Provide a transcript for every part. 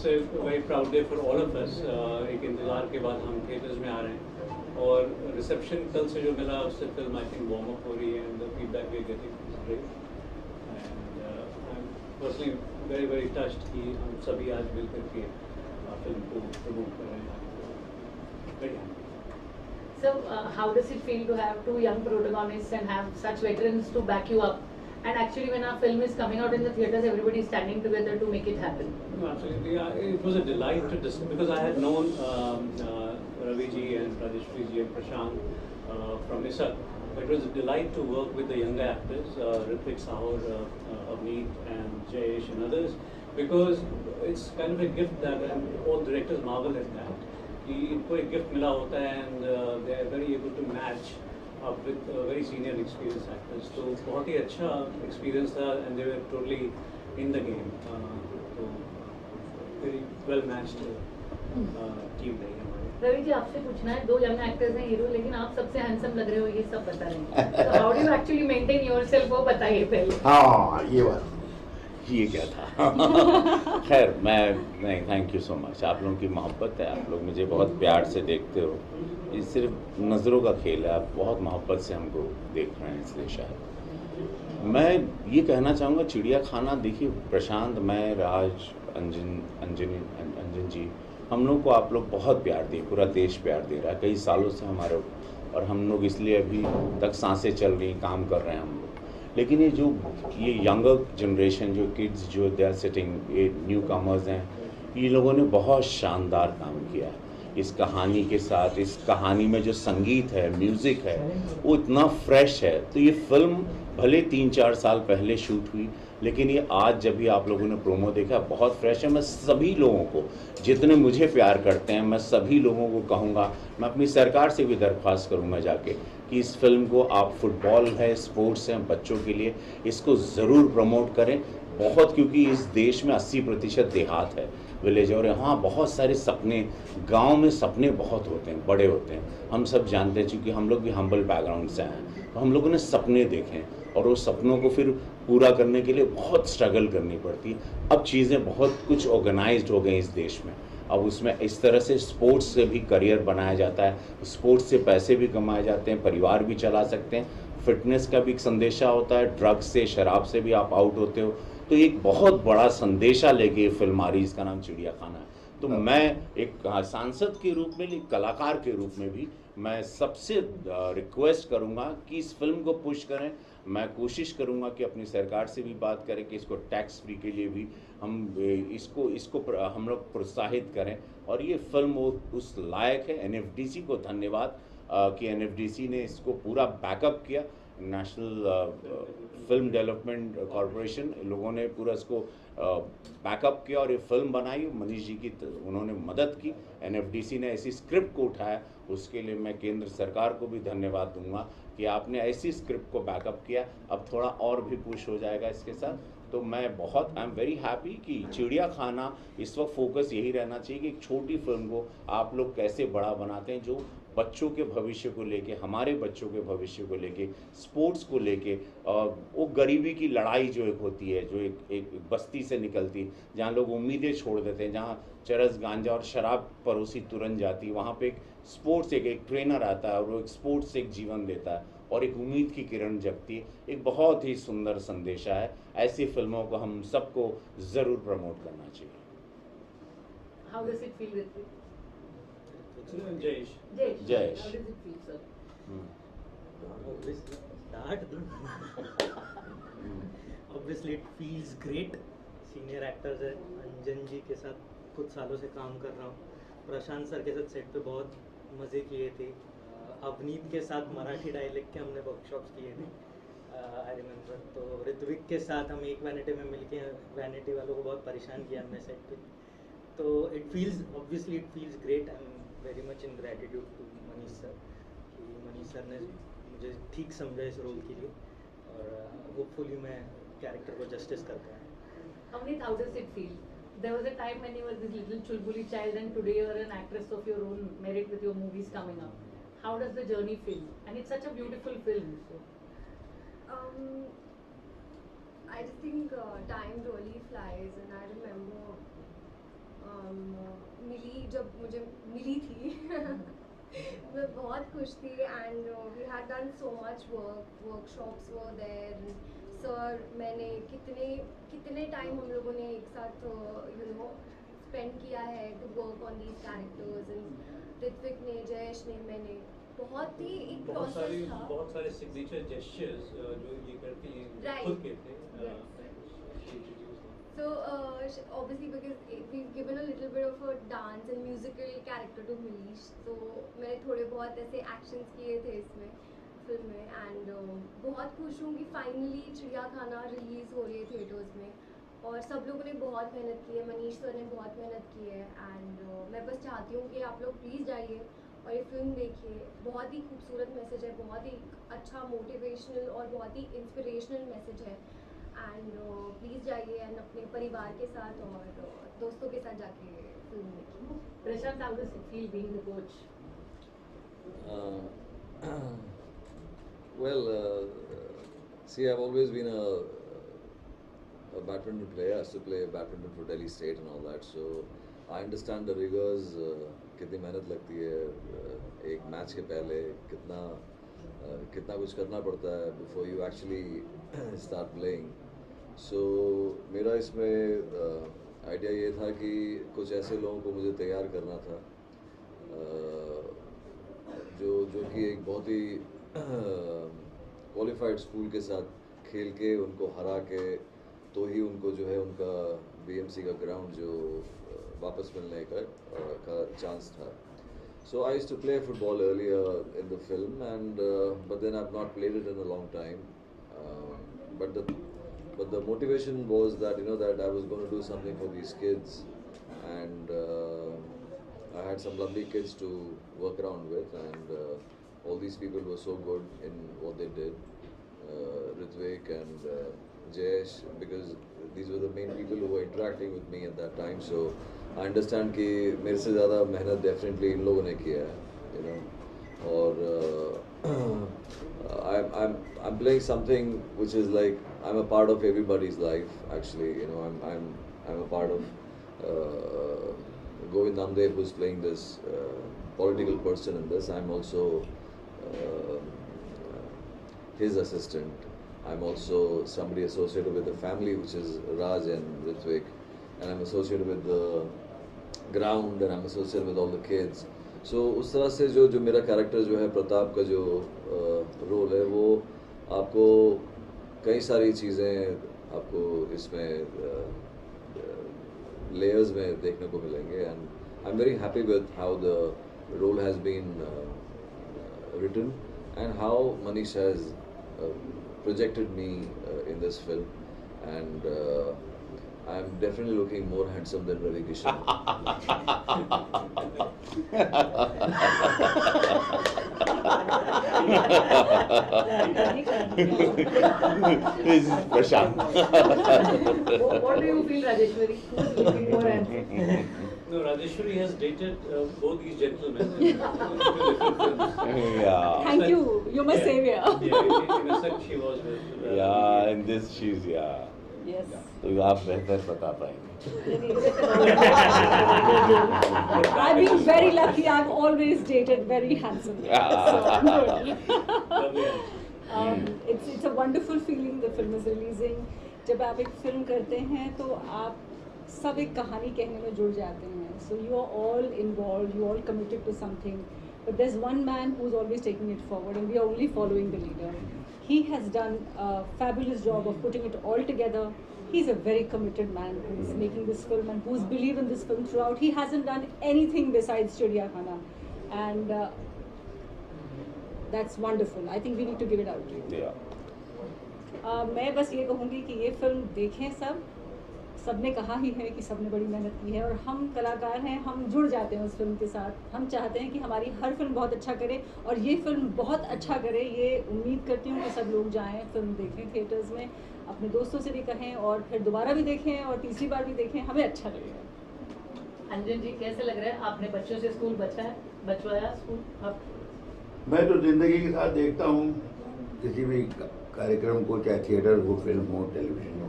it's a very proud day for all of us. एक इंतजार के बाद हम थिएटर्स में आ रहे हैं और रिसेप्शन कल से जो मिला उससे film I think warm up हो रही है and the feedback we are getting is great and I am personally very very touched कि हम सभी आज मिल करके फिल्म को प्रमोट कर रहे हैं. Very happy. So, how does it feel to have two young protagonists and have such veterans to back you up? And actually, when our film is coming out in the theaters, everybody is standing together to make it happen. No, absolutely. It was a delight to because I had known Ravi ji and Rajeshri ji and Prashant from ISA. It was a delight to work with the younger actors, Ritvik Sahur, Avneet and Jayesh and others, because it's kind of a gift that all directors marvel at that. कि इनको एक gift मिला होता है and they are very able to match up with very senior experience actors. तो बहुत ही अच्छा एक्सपीरियंस था and they were totally in the game. तो वेरी वेल मैच्ड टीम रही हमारी. रवि जी, आपसे पूछना है, दो यंग एक्टर्स हैं हीरो, लेकिन आप सबसे हैंडसम लग रहे हो, ये सब बता रहे हैं. तो how do you actually maintain yourself, वो बताइए पहले. हाँ, ये बात ये क्या था. खैर मैं थैंक यू सो मच. आप लोगों की मोहब्बत है, आप लोग मुझे बहुत प्यार से देखते हो. ये सिर्फ नज़रों का खेल है, आप बहुत मोहब्बत से हमको देख रहे हैं, इसलिए शायद मैं ये कहना चाहूँगा. चिड़िया खाना देखिए, प्रशांत, मैं, राज, अंजन जी, हम लोग को आप लोग बहुत प्यार दिए, पूरा देश प्यार दे रहा है कई सालों से हमारे, और हम लोग इसलिए अभी तक सांसें चल रही, काम कर रहे हैं हम लोग. लेकिन ये यंगर जनरेशन, जो किड्स जो दे आर सिटिंग, ये न्यू कमर्स हैं, ये लोगों ने बहुत शानदार काम किया है इस कहानी के साथ. इस कहानी में जो संगीत है, म्यूज़िक है, वो इतना फ्रेश है. तो ये फिल्म भले 3-4 साल पहले शूट हुई, लेकिन ये आज जब भी आप लोगों ने प्रोमो देखा, बहुत फ्रेश है. मैं सभी लोगों को, जितने मुझे प्यार करते हैं, मैं सभी लोगों को कहूँगा, मैं अपनी सरकार से भी दरख्वास्त करूँगा जाके कि इस फिल्म को आप, फुटबॉल है, स्पोर्ट्स हैं बच्चों के लिए, इसको ज़रूर प्रमोट करें बहुत, क्योंकि इस देश में 80% देहात है, विलेज, और यहाँ बहुत सारे सपने, गांव में सपने बहुत होते हैं, बड़े होते हैं. हम सब जानते हैं, क्योंकि हम लोग भी हम्बल बैकग्राउंड से हैं, तो हम लोगों ने सपने देखे हैं, और वो सपनों को फिर पूरा करने के लिए बहुत स्ट्रगल करनी पड़ती है. अब चीज़ें बहुत कुछ ऑर्गेनाइज्ड हो गई इस देश में. अब उसमें इस तरह से स्पोर्ट्स से भी करियर बनाया जाता है, स्पोर्ट्स से पैसे भी कमाए जाते हैं, परिवार भी चला सकते हैं. फिटनेस का भी एक संदेशा होता है, ड्रग्स से, शराब से भी आप आउट होते हो. तो एक बहुत बड़ा संदेशा लेके ये फिल्म आ रही, इसका नाम चिड़िया खाना है. तो मैं एक सांसद के रूप में, एक कलाकार के रूप में भी मैं सबसे रिक्वेस्ट करूंगा कि इस फिल्म को पुश करें. मैं कोशिश करूंगा कि अपनी सरकार से भी बात करें कि इसको टैक्स फ्री के लिए भी हम इसको हम लोग प्रोत्साहित करें, और ये फिल्म उस लायक है. NFDC को धन्यवाद कि NFDC ने इसको पूरा बैकअप किया. नेशनल फिल्म डेवलपमेंट कॉरपोरेशन, लोगों ने पूरा इसको बैकअप किया और ये फिल्म बनाई. मनीष जी की उन्होंने मदद की. NFDC ने ऐसी स्क्रिप्ट को उठाया, उसके लिए मैं केंद्र सरकार को भी धन्यवाद दूंगा कि आपने ऐसी स्क्रिप्ट को बैकअप किया. अब थोड़ा और भी पुश हो जाएगा इसके साथ. तो मैं बहुत, आई एम वेरी हैप्पी कि चिड़िया खाना, इस वक्त फोकस यही रहना चाहिए कि एक छोटी फिल्म को आप लोग कैसे बड़ा बनाते हैं, जो बच्चों के भविष्य को लेके, हमारे बच्चों के भविष्य को लेके, स्पोर्ट्स को लेके, वो गरीबी की लड़ाई जो एक होती है, जो एक बस्ती से निकलती, जहाँ लोग उम्मीदें छोड़ देते हैं, जहाँ चरस, गांजा और शराब परोसी तुरंत जाती है, वहाँ पे एक स्पोर्ट्स, एक ट्रेनर आता है और वो एक स्पोर्ट्स से एक जीवन देता है और एक उम्मीद की किरण जगती है. एक बहुत ही सुंदर संदेशा है. ऐसी फिल्मों को हम सबको ज़रूर प्रमोट करना चाहिए. How does it feel with you? Jayesh. Jayesh. How does it feel, sir? Obviously it feels great. Senior actors है, अंजन जी के साथ कुछ सालों से काम कर रहा हूँ. प्रशांत सर के साथ सेट पे बहुत मज़े किए थे. अवनीत के साथ मराठी डायलेक्ट के हमने वर्कशॉप्स किए थे, आई रिमेंबर. तो ऋत्विक के साथ हम एक वैनिटी में मिलके वैनिटी वालों को बहुत परेशान किया हमने सेट पे. तो it feels, obviously it feels great. I am very much in gratitude to Manish sir कि मनीष सर ने मुझे ठीक समझा इस रोल के लिए, और होपफुली मैं कैरेक्टर को जस्टिस कर पाऊँ. Avneet, how does it feel? There was a time when you were this little chulbuli child, and today you are an actress of your own merit with your movies coming up. How does the journey feel? And it's such a beautiful film. So. I just think time really flies, and I remember मिली, जब मुझे मिली थी मैं बहुत खुश थी and we had done so much workshops were there sir, मैंने कितने time हम लोगों ने एक साथ स्पेंड किया है to work on these characters and Ritwik ने, जयेश ने, मैंने बहुत ही एक प्रोसेस था। बहुत सारे सिग्नेचर जेस्चर्स जो ये करती हैं Right. खुद के थे Yes. So obviously because we've given a little bit of a dance and musical character to Milish, so मैंने थोड़े बहुत ऐसे actions किए थे इसमें फिल्म में एंड बहुत खुश हूँ कि फाइनली चिड़ियाखाना रिलीज हो रही है थिएटर्स में और सब लोगों ने बहुत मेहनत की है, मनीष सर ने बहुत मेहनत की है एंड मैं बस चाहती हूँ कि आप लोग प्लीज़ जाइए और ये फिल्म देखिए। बहुत ही खूबसूरत मैसेज है, बहुत ही अच्छा मोटिवेशनल और बहुत ही इंस्पिरेशनल मैसेज है एंड प्लीज़ जाइए एंड अपने परिवार के साथ और दोस्तों के साथ जाके फिल्म देखिए। Prashant, how does it feel being the coach? Well, see, I've always been a badminton player. I used to play badminton for Delhi State and all that. So I understand the rigors. कितनी मेहनत लगती है एक match के पहले, कितना कुछ करना पड़ता है before you actually start playing. So मेरा इसमें आइडिया ये था कि कुछ ऐसे लोगों को मुझे तैयार करना था जो कि एक बहुत ही क्वालिफाइड स्कूल के साथ खेल के उनको हरा के तो ही उनको जो है उनका बीएमसी का ग्राउंड जो वापस मिलने का चांस था. So I used to play football earlier in the film but then I've not played it in a long time. But the motivation was that that I was going to do something for these kids and I had some lovely kids to work around with and all these people were so good in what they did. Ritvik and Jayesh, because these were the main people who were interacting with me at that time. So I understand कि मेरे से ज़्यादा मेहनत definitely इन लोगों ने किया है, और I'm playing something which is like I'm a part of everybody's life actually. I'm a part of Govind Namdev, who's playing this political person in this. I'm also his assistant. I'm also somebody associated with the family, which is Raj and Ritvik, and I'm associated with the ground and I'm associated with all the kids. So उस तरह से जो मेरा character जो है प्रताप का जो role है वो आपको कई सारी चीज़ें आपको इसमें layers में देखने को मिलेंगे and I'm very happy with how the role has been written and how Manish has projected me in this film and I'm definitely looking more handsome than Ravi Kishan. This is Prashant. What do you feel, Rajeshwari? Who is looking more handsome? No, Rajeshwari has dated both these gentlemen in two different films. Yeah. Thank you. You're my savior. Yeah, in a sense she was with. Yeah, in this she's Yes. तो आप बेहतर बता पाएंगे. I've been very lucky. I've always dated very handsome. So I'm good. It's a wonderful feeling. The film is releasing. जब आप एक film करते हैं तो आप सब एक कहानी कहने में जुड़ जाते हैं. So you are all involved. You are all committed to something. But there's one man who's always taking it forward, and we are only following the leader. He has done a fabulous job of putting it all together. He's a very committed man who's making this film and who's believed in this film throughout. He hasn't done anything besides Chidiyakhana, and that's wonderful. I think we need to give it out to you. Yeah. मैं बस ये कहूँगी कि ये film देखें सबने कहा ही है कि सबने बड़ी मेहनत की है और हम कलाकार हैं, हम जुड़ जाते हैं उस फिल्म के साथ. हम चाहते हैं कि हमारी हर फिल्म बहुत अच्छा करे और ये फिल्म बहुत अच्छा करे. ये उम्मीद करती हूँ कि सब लोग जाएं, फिल्म देखें थिएटर्स में, अपने दोस्तों से भी कहें और फिर दोबारा भी देखें और तीसरी बार भी देखें. हमें अच्छा लगेगा. अंजन जी, कैसे लग रहा है? आपने बच्चों से स्कूल बचवाया स्कूल अब? मैं तो जिंदगी के साथ देखता हूँ किसी भी कार्यक्रम को, चाहे थिएटर हो, फिल्म हो, टेलीविजन हो.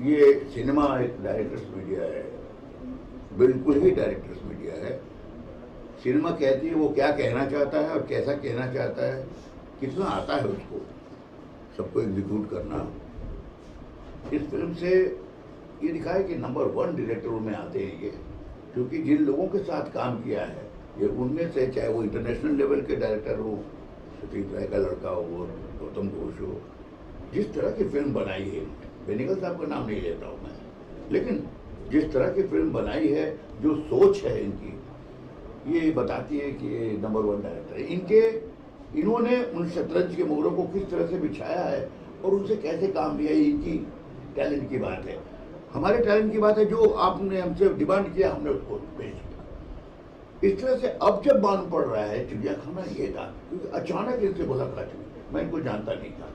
ये सिनेमा एक डायरेक्टर्स मीडिया है, बिल्कुल ही डायरेक्टर्स मीडिया है। सिनेमा कहती है वो क्या कहना चाहता है और कैसा कहना चाहता है, कितना आता है उसको सबको एग्जीक्यूट करना। इस फिल्म से ये दिखा है कि नंबर 1 डायरेक्टरों में आते हैं ये, क्योंकि जिन लोगों के साथ काम किया है ये उनमें से, चाहे वो इंटरनेशनल लेवल के डायरेक्टर हो, सतीश राय का लड़का हो, गौतम घोष हो, जिस तरह की फिल्म बनाई है, बेनिगल साहब का नाम नहीं लेता हूँ मैं, लेकिन जिस तरह की फिल्म बनाई है, जो सोच है इनकी, ये बताती है कि ये नंबर 1 डायरेक्टर है। इन्होंने उन शतरंज के मोहरों को किस तरह से बिछाया है और उनसे कैसे काम लिया है, इनकी टैलेंट की बात है। हमारे टैलेंट की बात है, जो आपने हमसे डिमांड किया हमने उसको पेश किया। इस तरह से अब जब मालूम पड़ रहा है चिड़ियाखाना ये था, क्योंकि अचानक इनसे मुलाकात हुई, मैं इनको जानता नहीं था।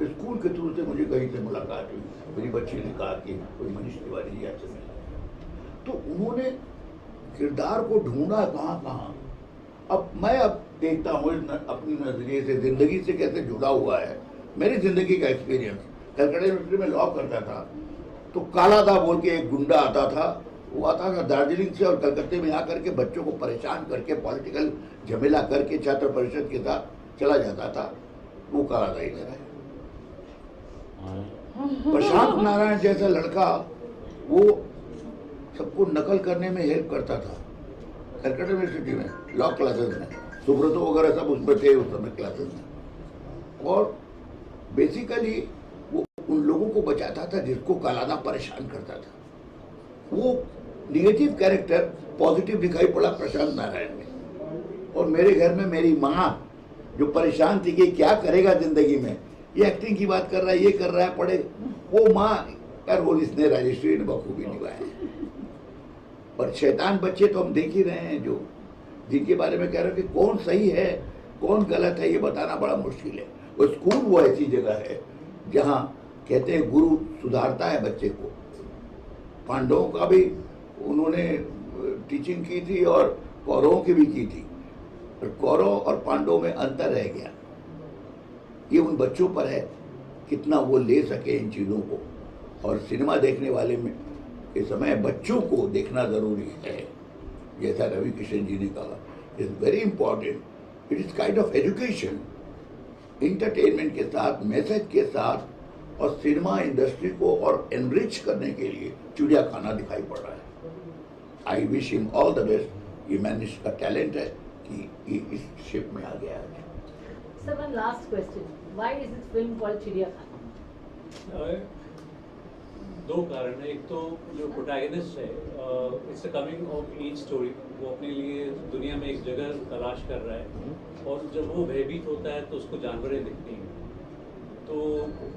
स्कूल के थ्रू से मुझे कहीं से मुलाकात हुई, मेरी बच्ची ने कहा कि कोई मनीष तिवारी जी आपसे मिला, तो उन्होंने किरदार को ढूंढा कहाँ कहाँ। अब मैं देखता हूँ अपनी नजरिए से, जिंदगी से कैसे जुड़ा हुआ है। मेरी जिंदगी का एक्सपीरियंस, कलकत्ता यूनिवर्सिटी में लॉ करता था, तो काला दा बोल के एक गुंडा आता था, वो आता था दार्जिलिंग से और कलकत्ते में आकर के बच्चों को परेशान करके पॉलिटिकल झमेला करके छात्र परिषद के साथ चला जाता था। वो काला दा इधर है। प्रशांत नारायण जैसा लड़का, वो सबको नकल करने में हेल्प करता था कलकत्ता यूनिवर्सिटी में, लॉ क्लासेस में। सुब्रतो वगैरह सब उसमें थे उस समय क्लासेस में। और बेसिकली वो उन लोगों को बचाता था जिसको कालादा परेशान करता था। वो निगेटिव कैरेक्टर पॉजिटिव दिखाई पड़ा प्रशांत नारायण में। और मेरे घर में मेरी माँ जो परेशान थी कि क्या करेगा जिंदगी में, ये एक्टिंग की बात कर रहा है, ये कर रहा है, पढ़े, वो माँ का रोल इसने राजेश्वरी ने बखूबी निभाया है। और शैतान बच्चे तो हम देख ही रहे हैं, जो जिनके बारे में कह रहे हैं कि कौन सही है कौन गलत है, ये बताना बड़ा मुश्किल है। वो स्कूल वो ऐसी जगह है जहाँ कहते हैं गुरु सुधारता है बच्चे को। पांडवों का भी उन्होंने टीचिंग की थी और कौरवों की भी की थी, पर कौरव और पांडवों में अंतर रह गया। ये उन बच्चों पर है कितना वो ले सके इन चीज़ों को। और सिनेमा देखने वाले में इस समय बच्चों को देखना ज़रूरी है, जैसा रवि किशन जी ने कहा, is very important. It is kind of education, entertainment के साथ, मैसेज के साथ, और सिनेमा इंडस्ट्री को और एनरिच करने के लिए चिड़ियाखाना दिखाई पड़ रहा है। I wish him all the best. ये मैनिश का टैलेंट है कि ये इस शेप में आ गया है। Sir, one last question. Why is this film called चिड़ियाखाना? दो कारण है। एक तो जो प्रोटैगनिस्ट है, it's a coming of age story. वो अपने लिए दुनिया में एक जगह तलाश कर रहा है, और जब वो भयभीत होता है तो उसको जानवरें दिखती हैं, तो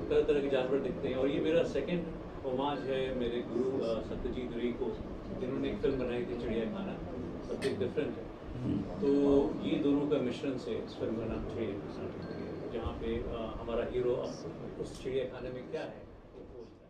तरह तरह के जानवर दिखते हैं। और ये मेरा सेकंड होमाज है मेरे गुरु सत्यजीत रे को, जिन्होंने एक फिल्म बनाई थी चिड़ियाखाना, सब्जेक्ट डिफरेंट है। तो ये दोनों का मिश्रण से इस फिल्म का नाम चिड़ियाखाना, जहाँ पे हमारा हीरो उस चिड़ियाखाने में क्या है वो खोजता है।